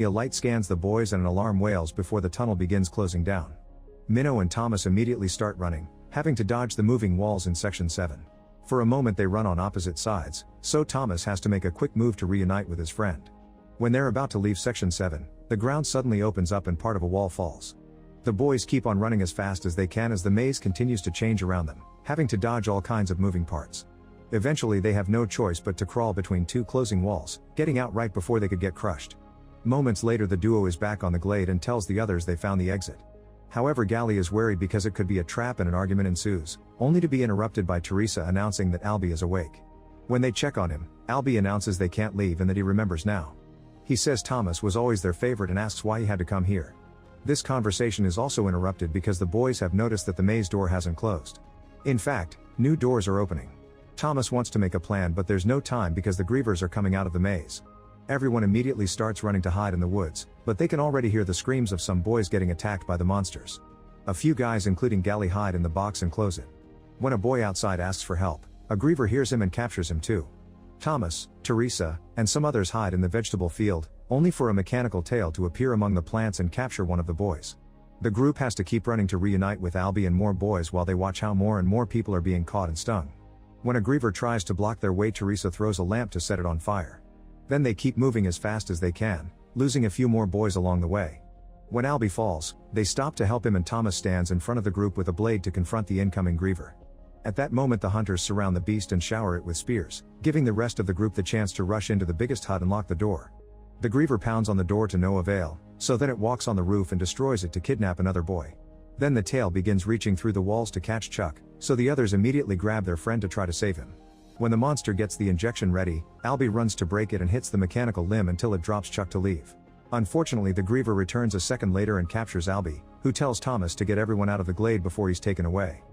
A light scans the boys and an alarm wails before the tunnel begins closing down. Minnow and Thomas immediately start running, having to dodge the moving walls in Section 7. For a moment they run on opposite sides, so Thomas has to make a quick move to reunite with his friend. When they're about to leave Section 7, the ground suddenly opens up and part of a wall falls. The boys keep on running as fast as they can as the maze continues to change around them, having to dodge all kinds of moving parts. Eventually they have no choice but to crawl between two closing walls, getting out right before they could get crushed. Moments later the duo is back on the glade and tells the others they found the exit. However, Gally is worried because it could be a trap and an argument ensues, only to be interrupted by Teresa announcing that Albie is awake. When they check on him, Albie announces they can't leave and that he remembers now. He says Thomas was always their favorite and asks why he had to come here. This conversation is also interrupted because the boys have noticed that the maze door hasn't closed. In fact, new doors are opening. Thomas wants to make a plan, but there's no time because the grievers are coming out of the maze. Everyone immediately starts running to hide in the woods, but they can already hear the screams of some boys getting attacked by the monsters. A few guys including Gally hide in the box and close it. When a boy outside asks for help, a griever hears him and captures him too. Thomas, Teresa, and some others hide in the vegetable field, only for a mechanical tail to appear among the plants and capture one of the boys. The group has to keep running to reunite with Albie and more boys while they watch how more and more people are being caught and stung. When a griever tries to block their way, Teresa throws a lamp to set it on fire. Then they keep moving as fast as they can, losing a few more boys along the way. When Albie falls, they stop to help him and Thomas stands in front of the group with a blade to confront the incoming griever. At that moment the hunters surround the beast and shower it with spears, giving the rest of the group the chance to rush into the biggest hut and lock the door. The griever pounds on the door to no avail, so then it walks on the roof and destroys it to kidnap another boy. Then the tail begins reaching through the walls to catch Chuck, so the others immediately grab their friend to try to save him. When the monster gets the injection ready, Albie runs to break it and hits the mechanical limb until it drops Chuck to leave. Unfortunately, the griever returns a second later and captures Albie, who tells Thomas to get everyone out of the glade before he's taken away.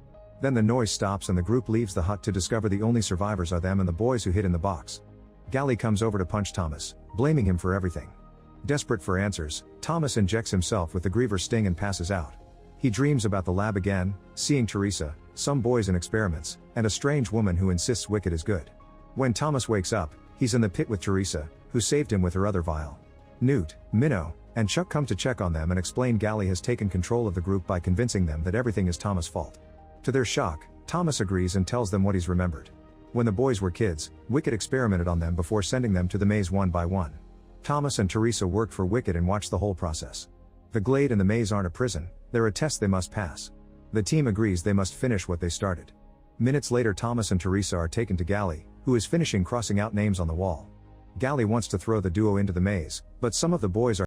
Then the noise stops and the group leaves the hut to discover the only survivors are them and the boys who hid in the box. Gally comes over to punch Thomas, blaming him for everything. Desperate for answers, Thomas injects himself with the griever's sting and passes out. He dreams about the lab again, seeing Teresa, some boys and experiments, and a strange woman who insists Wicked is good. When Thomas wakes up, he's in the pit with Teresa, who saved him with her other vial. Newt, Minnow, and Chuck come to check on them and explain Gally has taken control of the group by convincing them that everything is Thomas' fault. To their shock, Thomas agrees and tells them what he's remembered. When the boys were kids, Wicked experimented on them before sending them to the maze one by one. Thomas and Teresa worked for Wicked and watched the whole process. The glade and the maze aren't a prison, they're a test they must pass. The team agrees they must finish what they started. Minutes later, Thomas and Teresa are taken to Gally, who is finishing crossing out names on the wall. Gally wants to throw the duo into the maze, but some of the boys are